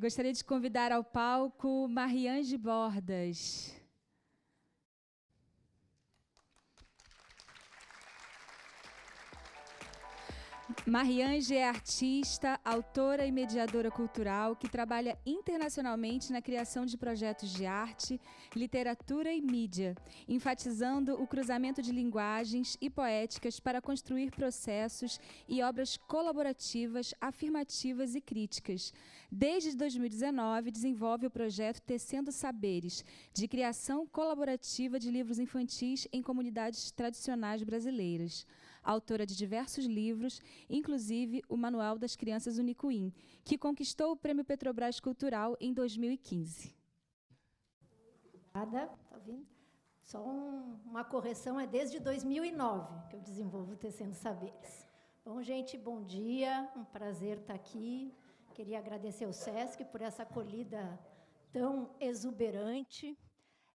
Gostaria de convidar ao palco Mariange Bordas. Mariange é artista, autora e mediadora cultural que trabalha internacionalmente na criação de projetos de arte, literatura e mídia, enfatizando o cruzamento de linguagens e poéticas para construir processos e obras colaborativas, afirmativas e críticas. Desde 2019, desenvolve o projeto Tecendo Saberes, de criação colaborativa de livros infantis em comunidades tradicionais brasileiras. Autora de diversos livros, inclusive o Manual das Crianças Unicuim, que conquistou o Prêmio Petrobras Cultural em 2015. Obrigada, está ouvindo? Só uma correção, é desde 2009 que eu desenvolvo Tecendo Saberes. Bom, gente, bom dia, um prazer estar aqui. Queria agradecer ao SESC por essa acolhida tão exuberante.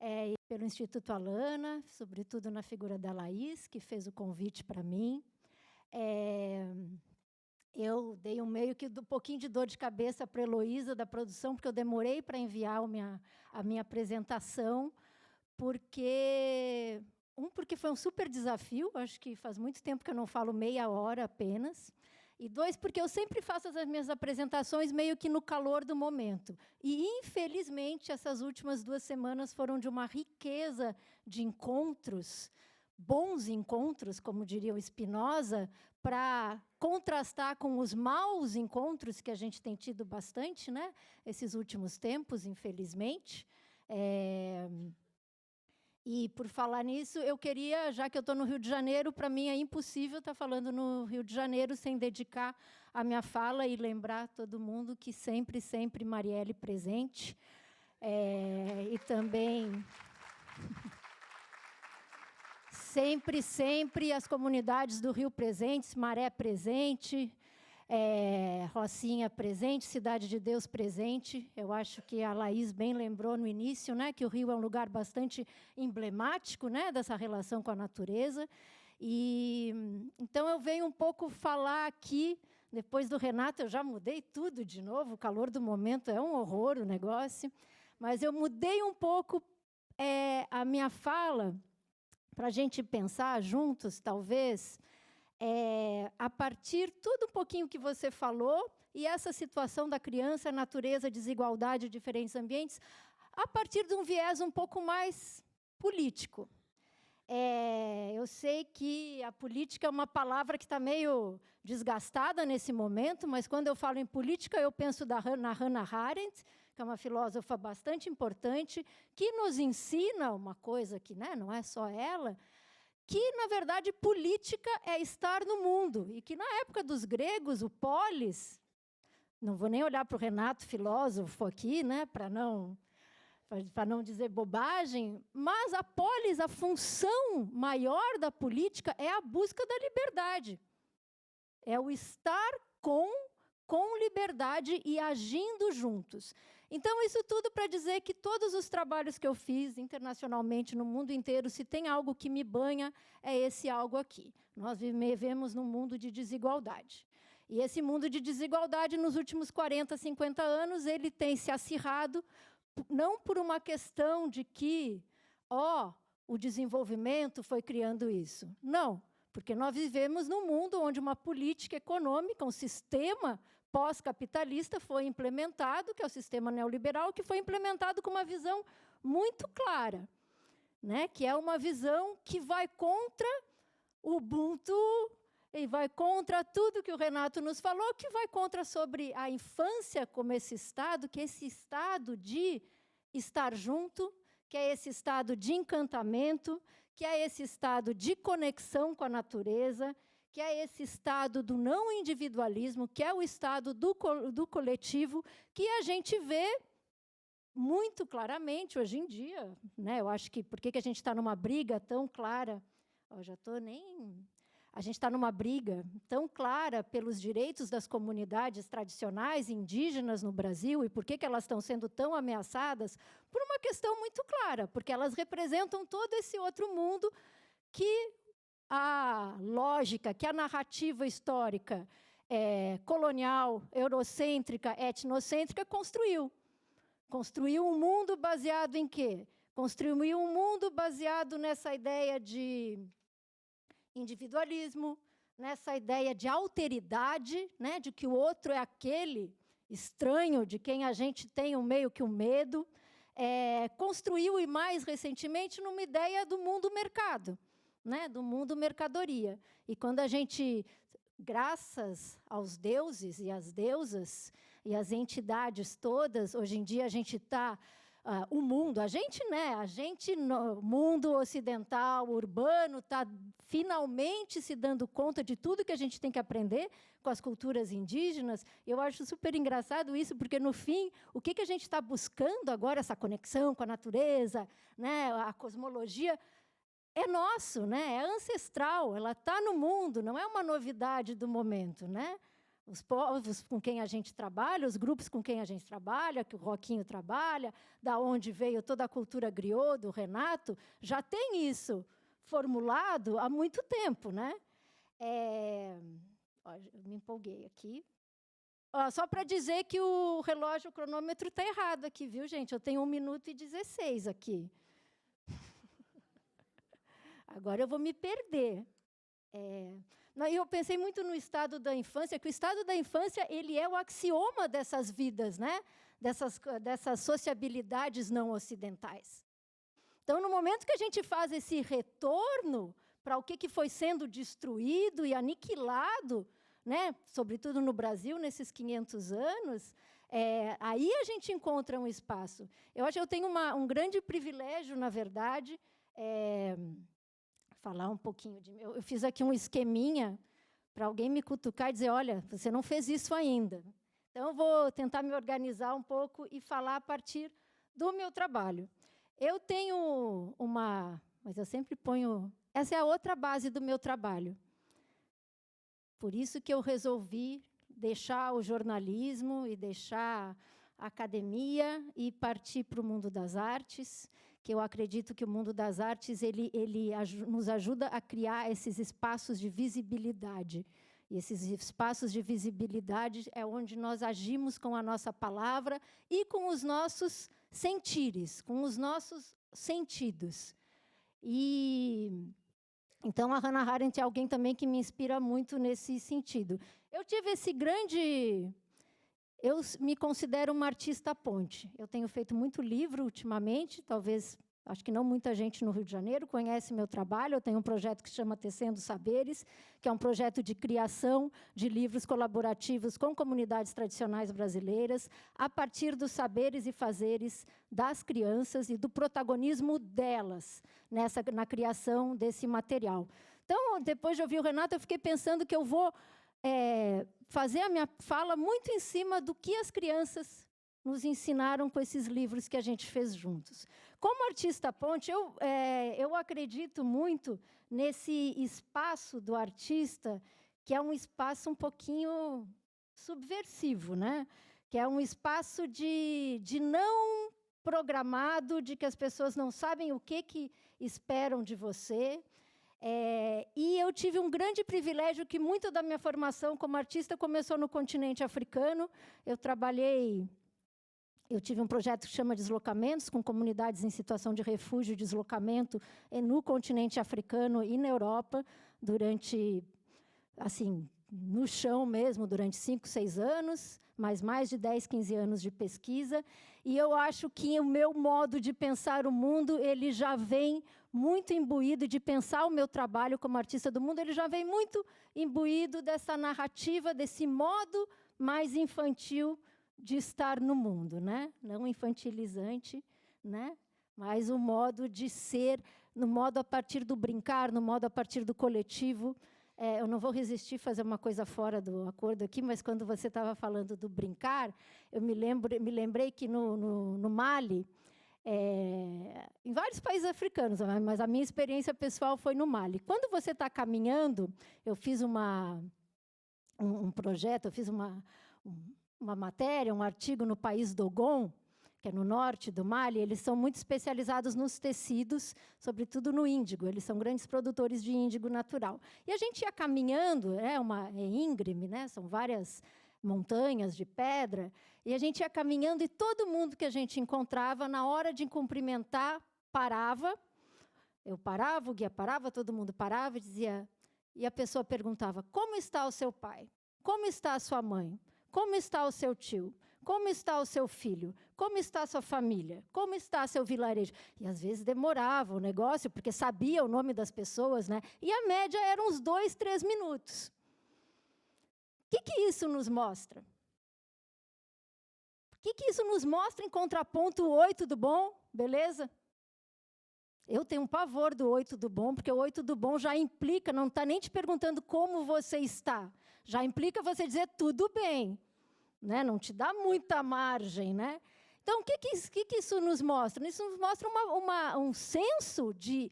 E pelo Instituto Alana, sobretudo na figura da Laís, que fez o convite para mim. Eu dei meio que um pouquinho de dor de cabeça para a Heloísa, da produção, porque eu demorei para enviar a minha apresentação, porque foi um super desafio, acho que faz muito tempo que eu não falo meia hora apenas, e 2, porque eu sempre faço as minhas apresentações meio que no calor do momento. E, infelizmente, essas últimas 2 semanas foram de uma riqueza de encontros, bons encontros, como diria o Spinoza, para contrastar com os maus encontros que a gente tem tido bastante, né, esses últimos tempos, infelizmente. E, por falar nisso, eu queria, já que eu estou no Rio de Janeiro, para mim é impossível estar falando no Rio de Janeiro sem dedicar a minha fala e lembrar todo mundo que sempre, sempre Marielle presente. E também sempre, sempre as comunidades do Rio presentes, Maré presente, Rocinha presente, Cidade de Deus presente. Eu acho que a Laís bem lembrou no início, né, que o Rio é um lugar bastante emblemático, né, dessa relação com a natureza. E então eu venho um pouco falar aqui, depois do Renato, eu já mudei tudo de novo, o calor do momento é um horror o negócio, mas eu mudei um pouco a minha fala para a gente pensar juntos, talvez, a partir tudo um pouquinho que você falou, e essa situação da criança, natureza, desigualdade, diferentes ambientes, a partir de um viés um pouco mais político. Eu sei que a política é uma palavra que está meio desgastada nesse momento, mas quando eu falo em política, eu penso na Hannah Arendt, que é uma filósofa bastante importante, que nos ensina uma coisa que, né, não é só ela, que, na verdade, política é estar no mundo, e que, na época dos gregos, o polis, não vou nem olhar para o Renato, filósofo, aqui, né, para não dizer bobagem, mas a polis, a função maior da política é a busca da liberdade, é o estar com liberdade e agindo juntos. Então, isso tudo para dizer que todos os trabalhos que eu fiz internacionalmente, no mundo inteiro, se tem algo que me banha, é esse algo aqui. Nós vivemos num mundo de desigualdade. E esse mundo de desigualdade, nos últimos 40, 50 anos, ele tem se acirrado, não por uma questão de que, o desenvolvimento foi criando isso. Não, porque nós vivemos num mundo onde uma política econômica, um sistema pós-capitalista foi implementado, que é o sistema neoliberal, que foi implementado com uma visão muito clara, né? Que é uma visão que vai contra o Ubuntu e vai contra tudo que o Renato nos falou, que vai contra sobre a infância como esse estado, que é esse estado de estar junto, que é esse estado de encantamento, que é esse estado de conexão com a natureza, que é esse estado do não individualismo, que é o estado do coletivo, que a gente vê muito claramente hoje em dia, né? Eu acho que por que a gente está numa briga tão clara? A gente está numa briga tão clara pelos direitos das comunidades tradicionais indígenas no Brasil, e por que elas estão sendo tão ameaçadas? Por uma questão muito clara, porque elas representam todo esse outro mundo que a lógica, que a narrativa histórica colonial, eurocêntrica, etnocêntrica, construiu um mundo baseado em quê? Construiu um mundo baseado nessa ideia de individualismo, nessa ideia de alteridade, né, de que o outro é aquele estranho, de quem a gente tem meio que um medo. Construiu, e mais recentemente, numa ideia do mundo mercado, né, do mundo mercadoria. E quando a gente, graças aos deuses e às deusas e às entidades todas, hoje em dia a gente está... o mundo, a gente no mundo ocidental, urbano, está finalmente se dando conta de tudo que a gente tem que aprender com as culturas indígenas. Eu acho super engraçado isso, porque, no fim, o que a gente está buscando agora, essa conexão com a natureza, né, a cosmologia, é nosso, né, é ancestral, ela está no mundo, não é uma novidade do momento, né? Os povos com quem a gente trabalha, os grupos com quem a gente trabalha, que o Roquinho trabalha, da onde veio toda a cultura griot, do Renato, já tem isso formulado há muito tempo, né? Eu me empolguei aqui. Só para dizer que o relógio, o cronômetro está errado aqui, viu, gente? Eu tenho 1 minuto e 16 aqui. Agora eu vou me perder. Eu pensei muito no estado da infância, que o estado da infância ele é o axioma dessas vidas, né? Dessas sociabilidades não ocidentais. Então, no momento que a gente faz esse retorno para o que foi sendo destruído e aniquilado, né? Sobretudo no Brasil, nesses 500 anos, aí a gente encontra um espaço. Eu acho que eu tenho um grande privilégio, na verdade, falar um pouquinho de... Eu fiz aqui um esqueminha para alguém me cutucar e dizer, olha, você não fez isso ainda. Então, eu vou tentar me organizar um pouco e falar a partir do meu trabalho. Eu tenho mas eu sempre ponho... Essa é a outra base do meu trabalho. Por isso que eu resolvi deixar o jornalismo e deixar a academia e partir para o mundo das artes, que eu acredito que o mundo das artes ele nos ajuda a criar esses espaços de visibilidade. E esses espaços de visibilidade é onde nós agimos com a nossa palavra e com os nossos sentires, com os nossos sentidos. Então, a Hannah Arendt é alguém também que me inspira muito nesse sentido. Eu tive esse grande... Eu me considero uma artista ponte. Eu tenho feito muito livro ultimamente, talvez, acho que não muita gente no Rio de Janeiro conhece meu trabalho. Eu tenho um projeto que se chama Tecendo Saberes, que é um projeto de criação de livros colaborativos com comunidades tradicionais brasileiras, a partir dos saberes e fazeres das crianças e do protagonismo delas na criação desse material. Então, depois de ouvir o Renato, eu fiquei pensando que eu vou fazer a minha fala muito em cima do que as crianças nos ensinaram com esses livros que a gente fez juntos. Como artista ponte, eu acredito muito nesse espaço do artista, que é um espaço um pouquinho subversivo, né? Que é um espaço de não programado, de que as pessoas não sabem o que esperam de você. E eu tive um grande privilégio que muito da minha formação como artista começou no continente africano. Eu tive um projeto que chama Deslocamentos, com comunidades em situação de refúgio e deslocamento no continente africano e na Europa, durante, assim, no chão mesmo, durante 5, 6 anos, mas mais de 10, 15 anos de pesquisa. E eu acho que o meu modo de pensar o mundo, ele já vem muito imbuído, de pensar o meu trabalho como artista do mundo, ele já vem muito imbuído dessa narrativa, desse modo mais infantil de estar no mundo, né? Não infantilizante, né? Mas o modo de ser, no modo a partir do brincar, no modo a partir do coletivo. Eu não vou resistir a fazer uma coisa fora do acordo aqui, mas quando você estava falando do brincar, eu me lembrei que no Mali, em vários países africanos, mas a minha experiência pessoal foi no Mali. Quando você está caminhando, eu fiz um projeto, eu fiz uma matéria, um artigo no país Dogon, que é no norte do Mali, eles são muito especializados nos tecidos, sobretudo no índigo. Eles são grandes produtores de índigo natural. E a gente ia caminhando, é íngreme, né? São várias montanhas de pedra, e a gente ia caminhando e todo mundo que a gente encontrava, na hora de cumprimentar, parava. Eu parava, o guia parava, todo mundo parava e dizia... E a pessoa perguntava, como está o seu pai? Como está a sua mãe? Como está o seu tio? Como está o seu filho? Como está a sua família? Como está seu vilarejo? E, às vezes, demorava o negócio, porque sabia o nome das pessoas, né? E a média era uns 2, 3 minutos. O que isso nos mostra? O que isso nos mostra em contraponto o oi, tudo bom? Beleza? Eu tenho um pavor do oi, tudo bom, porque o oi, tudo bom já implica, não está nem te perguntando como você está, já implica você dizer tudo bem, né? Não te dá muita margem, né? Então, o que isso nos mostra? Isso nos mostra um senso de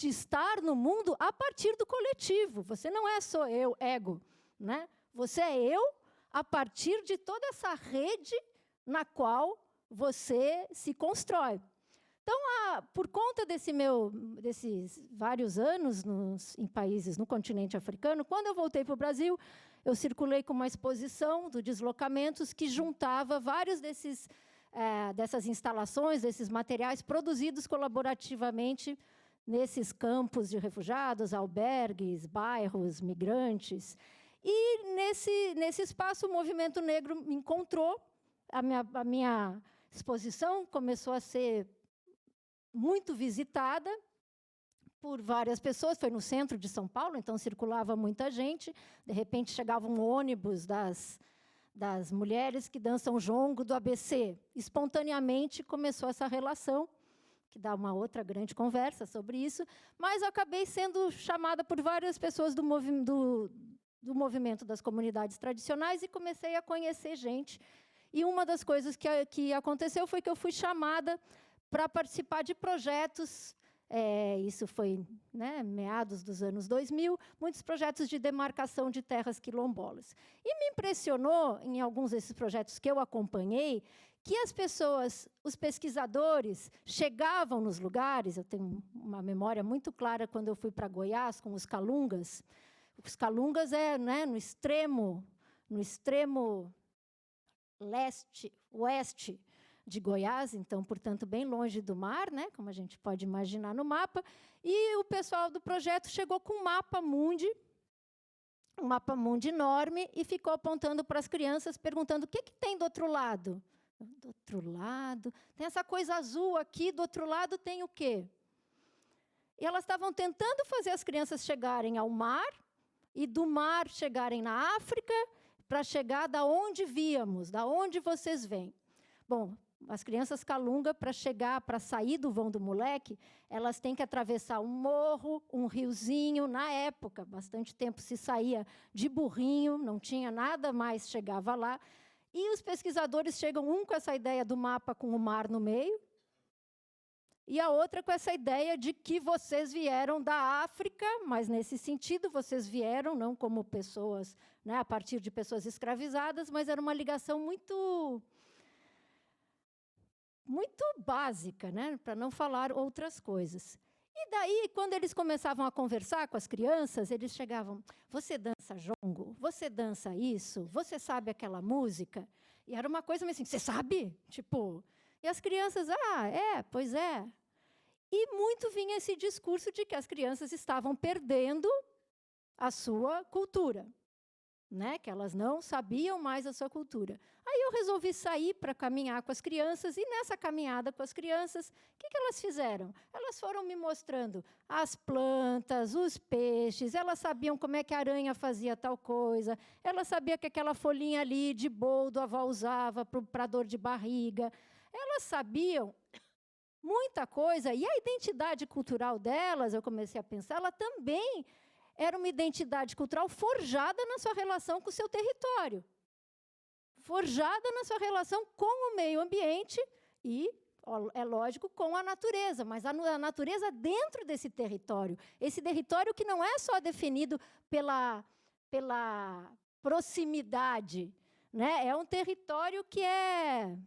estar no mundo a partir do coletivo. Você não é só eu, ego, né? Você é eu a partir de toda essa rede na qual você se constrói. Então, por conta desses vários anos em países no continente africano, quando eu voltei para o Brasil, eu circulei com uma exposição do Deslocamentos que juntava vários dessas instalações, desses materiais produzidos colaborativamente nesses campos de refugiados, albergues, bairros, migrantes. E, nesse espaço, o movimento negro me encontrou. A minha exposição começou a ser muito visitada por várias pessoas. Foi no centro de São Paulo, então circulava muita gente. De repente, chegava um ônibus das mulheres que dançam jongo do ABC. Espontaneamente, começou essa relação, que dá uma outra grande conversa sobre isso, mas eu acabei sendo chamada por várias pessoas do movimento das comunidades tradicionais e comecei a conhecer gente. E uma das coisas que aconteceu foi que eu fui chamada para participar de projetos, isso foi, né, meados dos anos 2000, muitos projetos de demarcação de terras quilombolas. E me impressionou, em alguns desses projetos que eu acompanhei, que as pessoas, os pesquisadores, chegavam nos lugares. Eu tenho uma memória muito clara quando eu fui para Goiás com os calungas. Os calungas né, no extremo oeste de Goiás, então, portanto, bem longe do mar, né, como a gente pode imaginar no mapa, e o pessoal do projeto chegou com um mapa mundi enorme, e ficou apontando para as crianças, perguntando o que tem do outro lado. Do outro lado, tem essa coisa azul aqui, do outro lado tem o quê? E elas estavam tentando fazer as crianças chegarem ao mar, e do mar chegarem na África, para chegar da onde víamos, da onde vocês vêm. Bom, as crianças calunga, para sair do vão do moleque, elas têm que atravessar um morro, um riozinho. Na época, bastante tempo se saía de burrinho, não tinha nada mais, chegava lá. E os pesquisadores chegam, um com essa ideia do mapa com o mar no meio, e a outra com essa ideia de que vocês vieram da África, mas, nesse sentido, vocês vieram não como pessoas, né, a partir de pessoas escravizadas, mas era uma ligação muito básica, né, para não falar outras coisas. E daí, quando eles começavam a conversar com as crianças, eles chegavam, você dança jongo? Você dança isso? Você sabe aquela música? E era uma coisa meio assim, você sabe? Tipo, e as crianças, pois é. E muito vinha esse discurso de que as crianças estavam perdendo a sua cultura, né? Que elas não sabiam mais a sua cultura. Aí eu resolvi sair para caminhar com as crianças, e nessa caminhada com as crianças, o que elas fizeram? Elas foram me mostrando as plantas, os peixes, elas sabiam como é que a aranha fazia tal coisa, elas sabiam que aquela folhinha ali de boldo a avó usava para dor de barriga, elas sabiam muita coisa, e a identidade cultural delas, eu comecei a pensar, ela também era uma identidade cultural forjada na sua relação com o seu território, forjada na sua relação com o meio ambiente e, é lógico, com a natureza, mas a natureza dentro desse território. Esse território que não é só definido pela proximidade, né? É um território que é,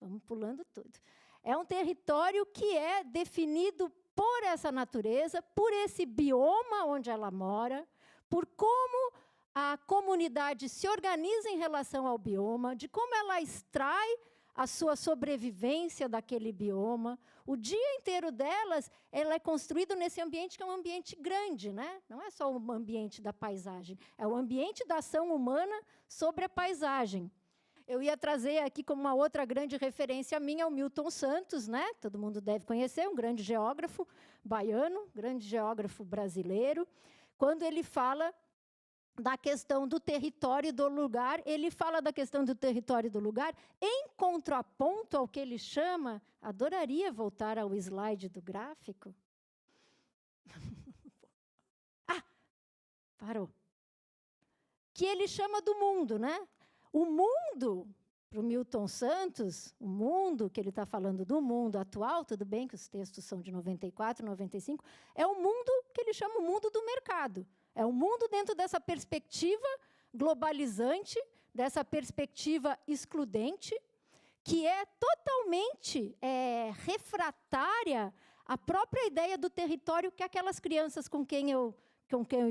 vamos pulando tudo. É um território que é definido por essa natureza, por esse bioma onde ela mora, por como a comunidade se organiza em relação ao bioma, de como ela extrai a sua sobrevivência daquele bioma. O dia inteiro delas, ela é construído nesse ambiente que é um ambiente grande, né? Não é só o ambiente da paisagem, é o ambiente da ação humana sobre a paisagem. Eu ia trazer aqui como uma outra grande referência minha o Milton Santos, né? Todo mundo deve conhecer, um grande geógrafo baiano, grande geógrafo brasileiro. Quando ele fala da questão do território e do lugar, ele fala da questão do território e do lugar em contraponto ao que ele chama, adoraria voltar ao slide do gráfico. Parou. Que ele chama do mundo, né? O mundo, para o Milton Santos, o mundo que ele está falando do mundo atual, tudo bem que os textos são de 94, 95, é o mundo que ele chama o mundo do mercado. É o mundo dentro dessa perspectiva globalizante, dessa perspectiva excludente, que é totalmente refratária à própria ideia do território que aquelas crianças com quem eu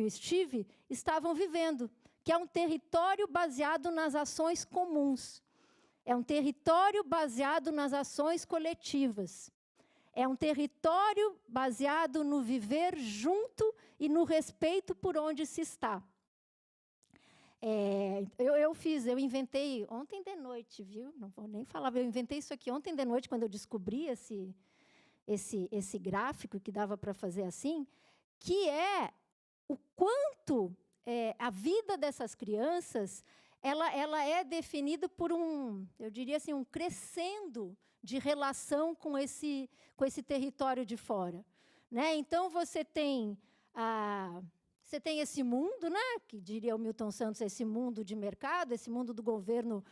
estive estavam vivendo, que é um território baseado nas ações comuns. É um território baseado nas ações coletivas. É um território baseado no viver junto e no respeito por onde se está. Eu inventei ontem de noite, viu? Não vou nem falar, eu inventei isso aqui ontem de noite, quando eu descobri esse gráfico que dava para fazer assim, que é o quanto a vida dessas crianças ela é definida por eu diria assim, um crescendo de relação com esse território de fora, né? Então você tem esse mundo, né? Que diria o Milton Santos, esse mundo de mercado, esse mundo do governo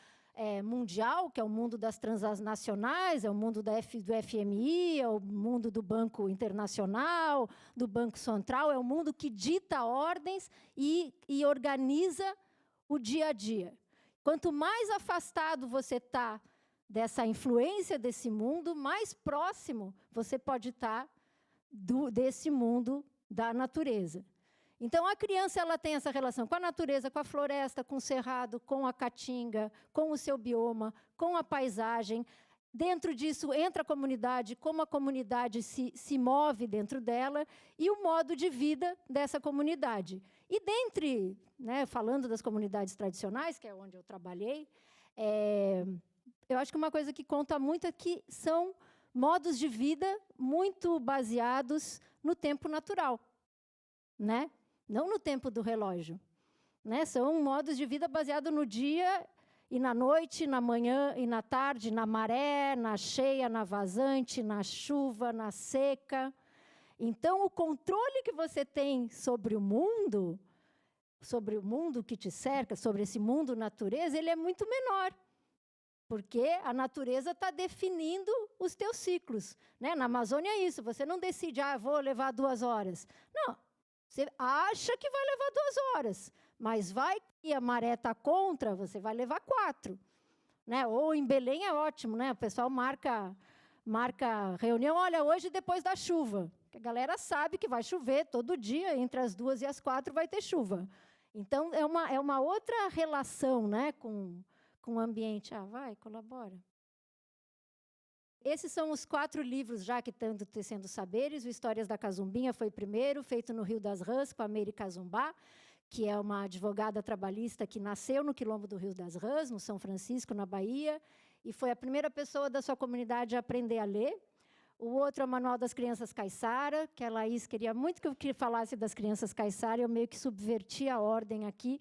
mundial, que é o mundo das transnacionais, é o mundo do FMI, é o mundo do Banco Internacional, do Banco Central, é o mundo que dita ordens e organiza o dia a dia. Quanto mais afastado você está dessa influência desse mundo, mais próximo você pode estar desse mundo da natureza. Então, a criança ela tem essa relação com a natureza, com a floresta, com o cerrado, com a caatinga, com o seu bioma, com a paisagem. Dentro disso, entra a comunidade, como a comunidade se move dentro dela e o modo de vida dessa comunidade. E dentre, né, falando das comunidades tradicionais, que é onde eu trabalhei, eu acho que uma coisa que conta muito é que são modos de vida muito baseados no tempo natural, né? Não no tempo do relógio, né? São modos de vida baseados no dia e na noite, na manhã e na tarde, na maré, na cheia, na vazante, na chuva, na seca. Então, o controle que você tem sobre o mundo que te cerca, sobre esse mundo natureza, ele é muito menor, porque a natureza está definindo os teus ciclos, né? Na Amazônia é isso, você não decide, vou levar 2 horas. Não. Você acha que vai levar 2 horas, mas vai que a maré está contra, você vai levar 4. Né? Ou em Belém é ótimo, né? O pessoal marca reunião, olha, hoje depois da chuva. A galera sabe que vai chover todo dia, entre as 2 e as 4 vai ter chuva. Então, é uma outra relação, né, com o ambiente. Vai, colabora. Esses são os 4 livros já que estão tecendo saberes. O Histórias da Cazumbinha foi o primeiro, feito no Rio das Rãs, com a Meire Cazumbá, que é uma advogada trabalhista que nasceu no quilombo do Rio das Rãs, no São Francisco, na Bahia, e foi a primeira pessoa da sua comunidade a aprender a ler. O outro é o Manual das Crianças Caiçara, que a Laís queria muito que eu falasse das crianças Caiçara, e eu meio que subverti a ordem aqui.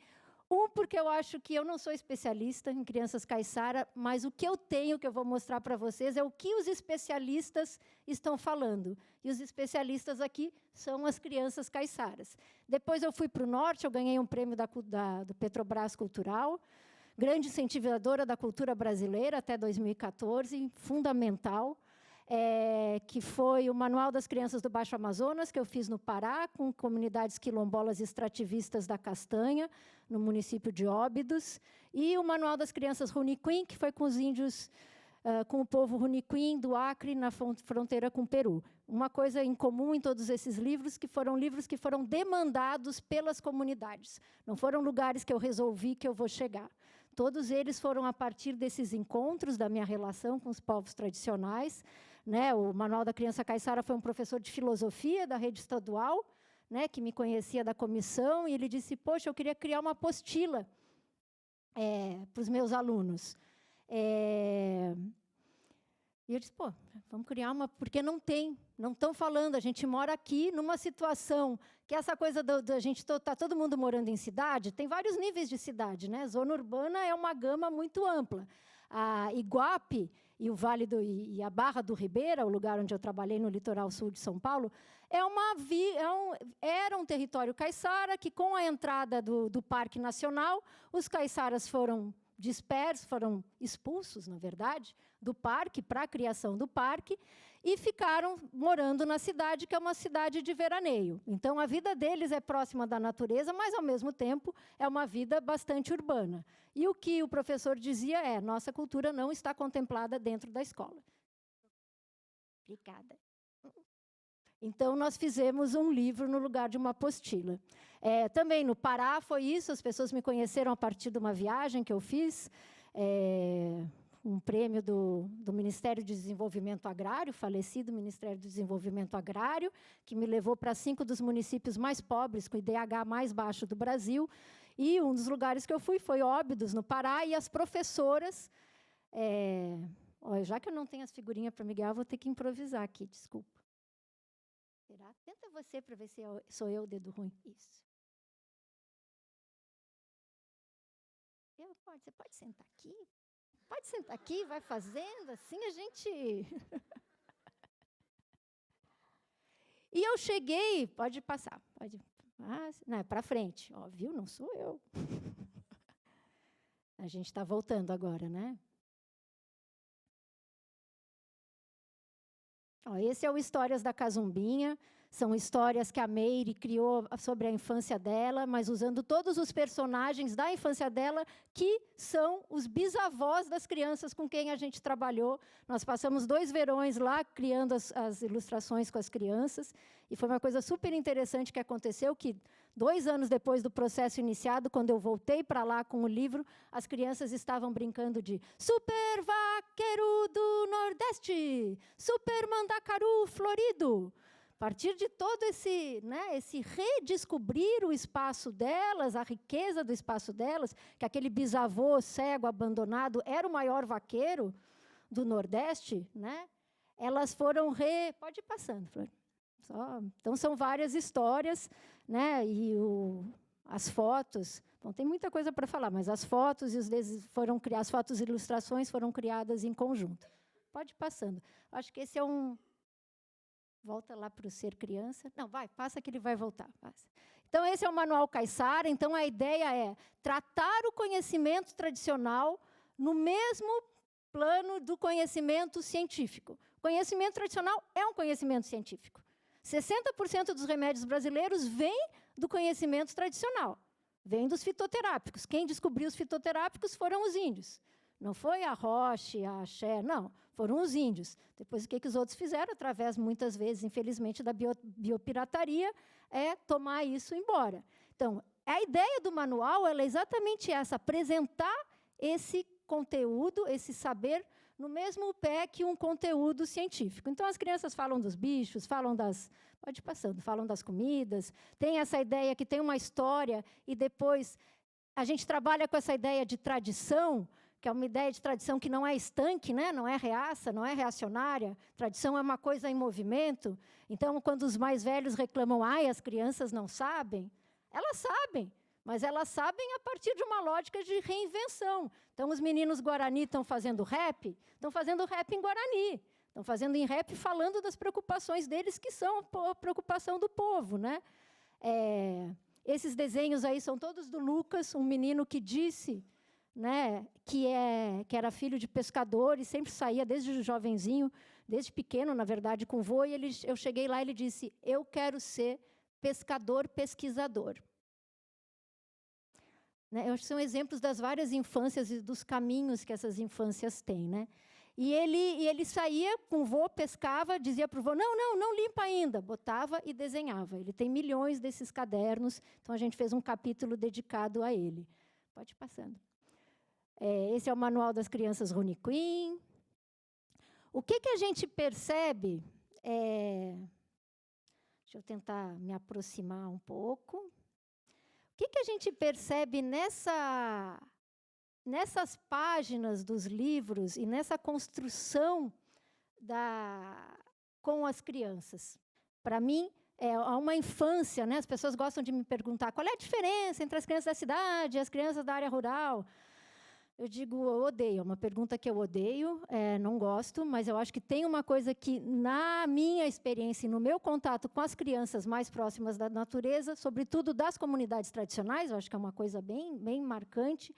Porque eu acho que eu não sou especialista em crianças caiçara, mas o que eu tenho, que eu vou mostrar para vocês, é o que os especialistas estão falando. E os especialistas aqui são as crianças caiçaras. Depois eu fui para o norte, eu ganhei um prêmio do Petrobras Cultural, grande incentivadora da cultura brasileira até 2014, fundamental. Que foi o Manual das Crianças do Baixo Amazonas, que eu fiz no Pará, com comunidades quilombolas extrativistas da Castanha, no município de Óbidos, e o Manual das Crianças Runiquim, que foi com os índios com o povo Runiquim, do Acre, na fronteira com o Peru. Uma coisa em comum em todos esses livros que foram demandados pelas comunidades. Não foram lugares que eu resolvi que eu vou chegar. Todos eles foram a partir desses encontros, da minha relação com os povos tradicionais. Né? O Manual da Criança Caiçara foi um professor de filosofia da rede estadual, né, que me conhecia da comissão, e ele disse, poxa, eu queria criar uma apostila para os meus alunos. E eu disse, pô, vamos criar uma, porque não estão falando, a gente mora aqui numa situação que essa coisa da gente está todo mundo morando em cidade, tem vários níveis de cidade, né? Zona urbana é uma gama muito ampla. A Iguape e o Vale e a Barra do Ribeira, o lugar onde eu trabalhei no litoral sul de São Paulo, era um território caiçara que, com a entrada do Parque Nacional, os caiçaras foram dispersos, foram expulsos, na verdade, do parque, para a criação do parque, e ficaram morando na cidade, que é uma cidade de veraneio. Então, a vida deles é próxima da natureza, mas, ao mesmo tempo, é uma vida bastante urbana. E o que o professor dizia é, nossa cultura não está contemplada dentro da escola. Obrigada. Então, nós fizemos um livro no lugar de uma apostila. Também no Pará foi isso, as pessoas me conheceram a partir de uma viagem que eu fiz, um prêmio do Ministério de Desenvolvimento Agrário, falecido Ministério do Desenvolvimento Agrário, que me levou para 5 dos municípios mais pobres, com o IDH mais baixo do Brasil, e um dos lugares que eu fui foi Óbidos, no Pará, e as professoras... já que eu não tenho as figurinhas para Miguel, vou ter que improvisar aqui, desculpa. Será? Tenta você para ver se sou eu o dedo ruim. Isso. Você pode sentar aqui? Pode sentar aqui, vai fazendo, assim a gente... E eu cheguei, pode passar, pode... não, é para frente, ó, viu? Não sou eu. A gente está voltando agora, né? Esse é o Histórias da Cazumbinha. São histórias que a Meire criou sobre a infância dela, mas usando todos os personagens da infância dela, que são os bisavós das crianças com quem a gente trabalhou. Nós passamos 2 verões lá, criando as ilustrações com as crianças, e foi uma coisa super interessante que aconteceu, que 2 anos depois do processo iniciado, quando eu voltei para lá com o livro, as crianças estavam brincando de Super Vaqueiro do Nordeste, Super Mandacaru Florido. A partir de todo esse redescobrir o espaço delas, a riqueza do espaço delas, que aquele bisavô cego, abandonado, era o maior vaqueiro do Nordeste, né? Elas foram Pode ir passando, Flor. Então, são várias histórias, né? E as fotos... Bom, tem muita coisa para falar, mas as fotos as fotos e ilustrações foram criadas em conjunto. Pode ir passando. Acho que esse é um... Volta lá para o Ser Criança. Não, passa que ele vai voltar. Passa. Então, esse é o Manual Caiçara. Então, a ideia é tratar o conhecimento tradicional no mesmo plano do conhecimento científico. O conhecimento tradicional é um conhecimento científico. 60% dos remédios brasileiros vêm do conhecimento tradicional, vêm dos fitoterápicos. Quem descobriu os fitoterápicos foram os índios. Não foi a Roche, a Axé, não. Foram os índios. Depois, o que os outros fizeram, através, muitas vezes, infelizmente, da biopirataria, é tomar isso embora. Então, a ideia do manual é exatamente essa, apresentar esse conteúdo, esse saber, no mesmo pé que um conteúdo científico. Então, as crianças falam dos bichos, falam pode ir passando, falam das comidas, tem essa ideia que tem uma história, e depois a gente trabalha com essa ideia de tradição, que é uma ideia de tradição que não é estanque, né? Não é reaça, não é reacionária. Tradição é uma coisa em movimento. Então, quando os mais velhos reclamam, as crianças não sabem, elas sabem, mas elas sabem a partir de uma lógica de reinvenção. Então, os meninos Guarani estão fazendo rap em Guarani, estão fazendo em rap falando das preocupações deles, que são a preocupação do povo, né? Esses desenhos aí são todos do Lucas, um menino que disse... Né, que era filho de pescador e sempre saía desde jovenzinho, desde pequeno, na verdade, com o vô, e eu cheguei lá e ele disse, eu quero ser pescador-pesquisador. Né, eu acho que são exemplos das várias infâncias e dos caminhos que essas infâncias têm. Né? E ele saía com o vô, pescava, dizia para o vô, não limpa ainda. Botava e desenhava. Ele tem milhões desses cadernos, então a gente fez um capítulo dedicado a ele. Pode ir passando. Esse é o Manual das Crianças Rony Queen. O que a gente percebe... Deixa eu tentar me aproximar um pouco. O que a gente percebe nessas páginas dos livros e nessa construção com as crianças? Para mim, há uma infância, né? As pessoas gostam de me perguntar qual é a diferença entre as crianças da cidade e as crianças da área rural. Eu digo, eu odeio, é uma pergunta que eu odeio, não gosto, mas eu acho que tem uma coisa que, na minha experiência e no meu contato com as crianças mais próximas da natureza, sobretudo das comunidades tradicionais, eu acho que é uma coisa bem marcante,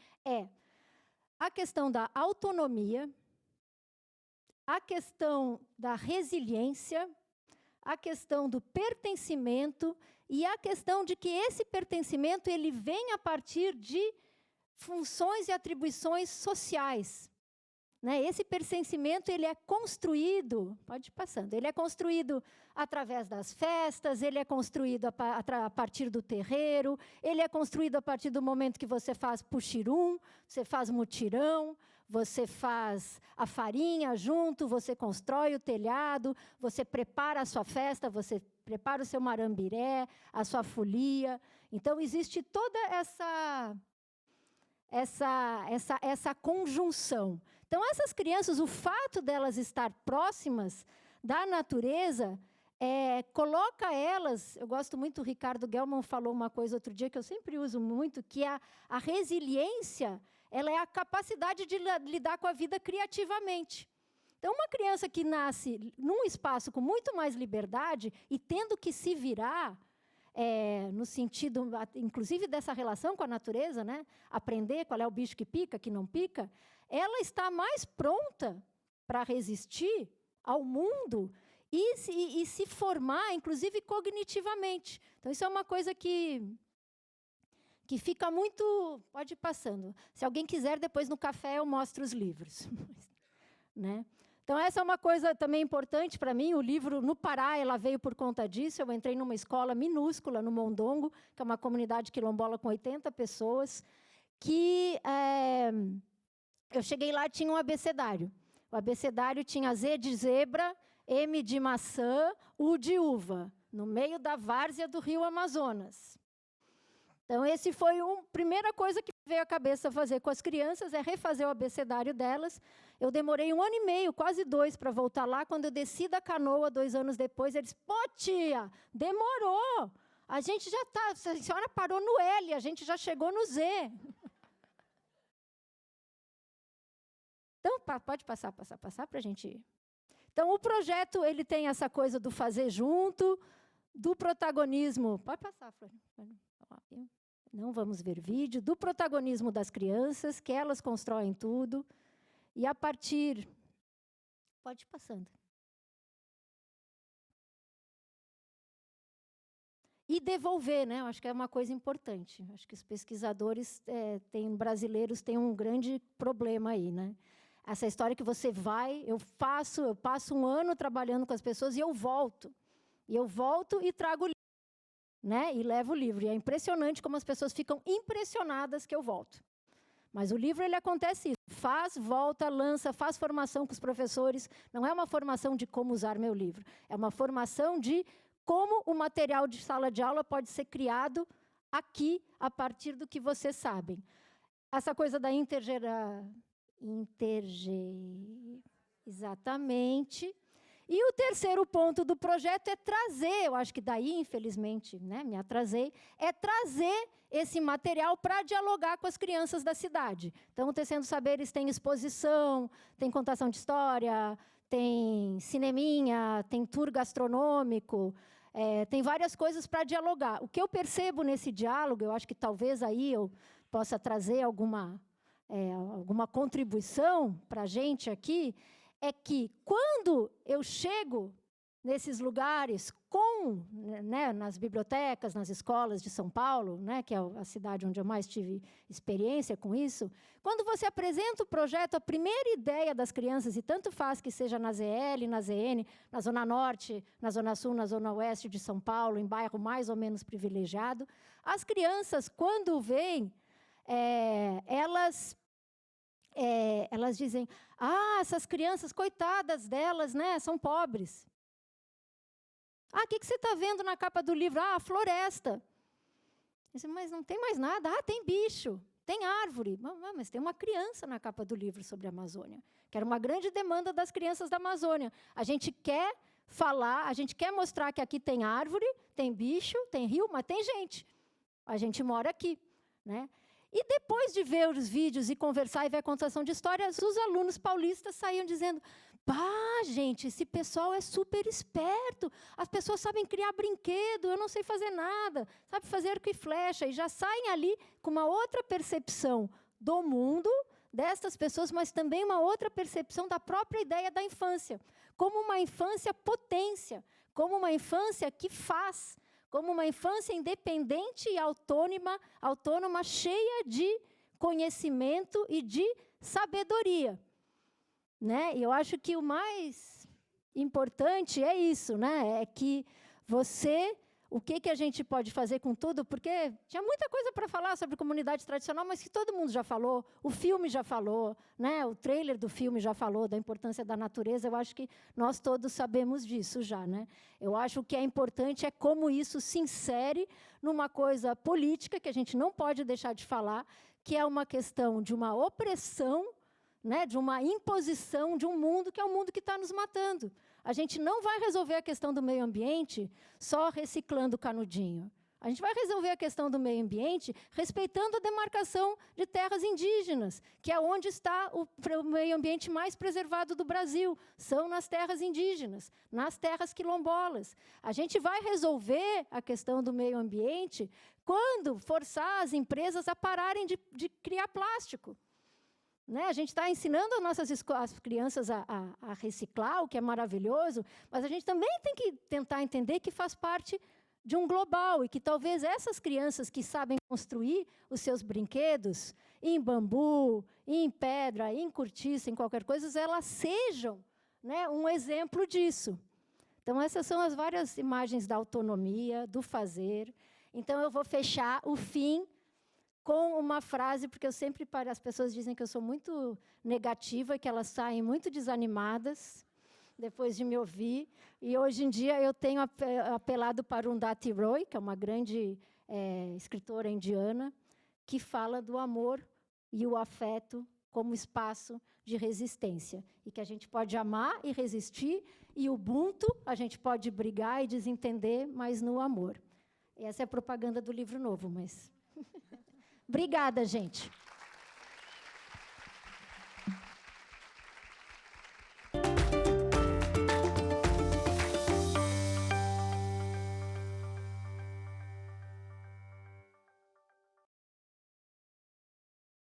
a questão da autonomia, a questão da resiliência, a questão do pertencimento e a questão de que esse pertencimento ele vem a partir de funções e atribuições sociais. Né? Esse pertencimento ele é construído, pode ir passando, ele é construído através das festas, ele é construído a partir do terreiro, ele é construído a partir do momento que você faz puxirum, você faz mutirão, você faz a farinha junto, você constrói o telhado, você prepara a sua festa, você prepara o seu marambiré, a sua folia. Então, existe toda essa conjunção. Então, essas crianças, o fato delas estar próximas da natureza, coloca elas... Eu gosto muito, o Ricardo Gelman falou uma coisa outro dia que eu sempre uso muito, que a resiliência ela é a capacidade de lidar com a vida criativamente. Então, uma criança que nasce num espaço com muito mais liberdade e tendo que se virar, no sentido, inclusive, dessa relação com a natureza, né? Aprender qual é o bicho que pica, que não pica, ela está mais pronta para resistir ao mundo e se formar, inclusive, cognitivamente. Então, isso é uma coisa que fica muito... Pode ir passando. Se alguém quiser, depois no café eu mostro os livros. Né? Então, essa é uma coisa também importante para mim. O livro, no Pará, ela veio por conta disso. Eu entrei numa escola minúscula, no Mondongo, que é uma comunidade quilombola com 80 pessoas, que eu cheguei lá e tinha um abecedário. O abecedário tinha Z de zebra, M de maçã, U de uva, no meio da várzea do rio Amazonas. Então, esse foi a primeira coisa que veio à cabeça fazer com as crianças, refazer o abecedário delas. Eu demorei 1 ano e meio, quase 2, para voltar lá. Quando eu desci da canoa, 2 anos depois, eles, pô, tia, demorou. A gente já está, a senhora parou no L, a gente já chegou no Z. Então, pode passar para a gente ir. Então, o projeto ele tem essa coisa do fazer junto, do protagonismo. Pode passar, Flor. Não vamos ver vídeo. Do protagonismo das crianças, que elas constroem tudo. E a partir... Pode ir passando. E devolver, né? Eu acho que é uma coisa importante. Acho que os pesquisadores brasileiros têm um grande problema aí, né? Essa história que você vai, eu passo 1 ano trabalhando com as pessoas e eu volto. E eu volto e trago o livro. Né? E levo o livro. E é impressionante como as pessoas ficam impressionadas que eu volto. Mas o livro, ele acontece isso. Faz, volta, lança, faz formação com os professores. Não é uma formação de como usar meu livro. É uma formação de como o material de sala de aula pode ser criado aqui, a partir do que vocês sabem. Essa coisa da Exatamente. E o terceiro ponto do projeto é trazer, eu acho que daí, infelizmente, né, me atrasei, é trazer esse material para dialogar com as crianças da cidade. Então, o Tecendo Saberes tem exposição, tem contação de história, tem cineminha, tem tour gastronômico, tem várias coisas para dialogar. O que eu percebo nesse diálogo, eu acho que talvez aí eu possa trazer alguma contribuição para a gente aqui, é que, quando eu chego nesses lugares, né, nas bibliotecas, nas escolas de São Paulo, né, que é a cidade onde eu mais tive experiência com isso, quando você apresenta o projeto, a primeira ideia das crianças, e tanto faz que seja na ZL, na ZN, na Zona Norte, na Zona Sul, na Zona Oeste de São Paulo, em bairro mais ou menos privilegiado, as crianças, quando vêm, elas dizem, essas crianças, coitadas delas, né, são pobres. O que você está vendo na capa do livro? A floresta. Disse, mas não tem mais nada. Tem bicho, tem árvore. Mas tem uma criança na capa do livro sobre a Amazônia, que era uma grande demanda das crianças da Amazônia. A gente quer falar, a gente quer mostrar que aqui tem árvore, tem bicho, tem rio, mas tem gente. A gente mora aqui, né? E depois de ver os vídeos e conversar e ver a contação de histórias, os alunos paulistas saíam dizendo, gente, esse pessoal é super esperto, as pessoas sabem criar brinquedo, eu não sei fazer nada, sabe fazer arco e flecha, e já saem ali com uma outra percepção do mundo, destas pessoas, mas também uma outra percepção da própria ideia da infância, como uma infância potência, como uma infância que faz, como uma infância independente e autônoma, cheia de conhecimento e de sabedoria. Né? E eu acho que o mais importante é isso, né? É que o que a gente pode fazer com tudo, porque tinha muita coisa para falar sobre comunidade tradicional, mas que todo mundo já falou, o filme já falou, né? O trailer do filme já falou da importância da natureza, eu acho que nós todos sabemos disso já, né? Eu acho que é importante é como isso se insere numa coisa política, que a gente não pode deixar de falar, que é uma questão de uma opressão, né, de uma imposição de um mundo que é o mundo que está nos matando. A gente não vai resolver a questão do meio ambiente só reciclando canudinho. A gente vai resolver a questão do meio ambiente respeitando a demarcação de terras indígenas, que é onde está o meio ambiente mais preservado do Brasil, são nas terras indígenas, nas terras quilombolas. A gente vai resolver a questão do meio ambiente quando forçar as empresas a pararem de criar plástico. Né? A gente está ensinando as crianças a reciclar, o que é maravilhoso, mas a gente também tem que tentar entender que faz parte de um global e que talvez essas crianças que sabem construir os seus brinquedos em bambu, em pedra, em cortiça, em qualquer coisa, elas sejam, né, um exemplo disso. Então, essas são as várias imagens da autonomia, do fazer. Então, eu vou fechar o fim com uma frase, porque eu sempre, as pessoas dizem que eu sou muito negativa, que elas saem muito desanimadas depois de me ouvir. E hoje em dia eu tenho apelado para Arundhati Roy, que é uma grande escritora indiana, que fala do amor e o afeto como espaço de resistência. E que a gente pode amar e resistir, e o Ubuntu a gente pode brigar e desentender, mas no amor. Essa é a propaganda do livro novo, mas... Obrigada, gente.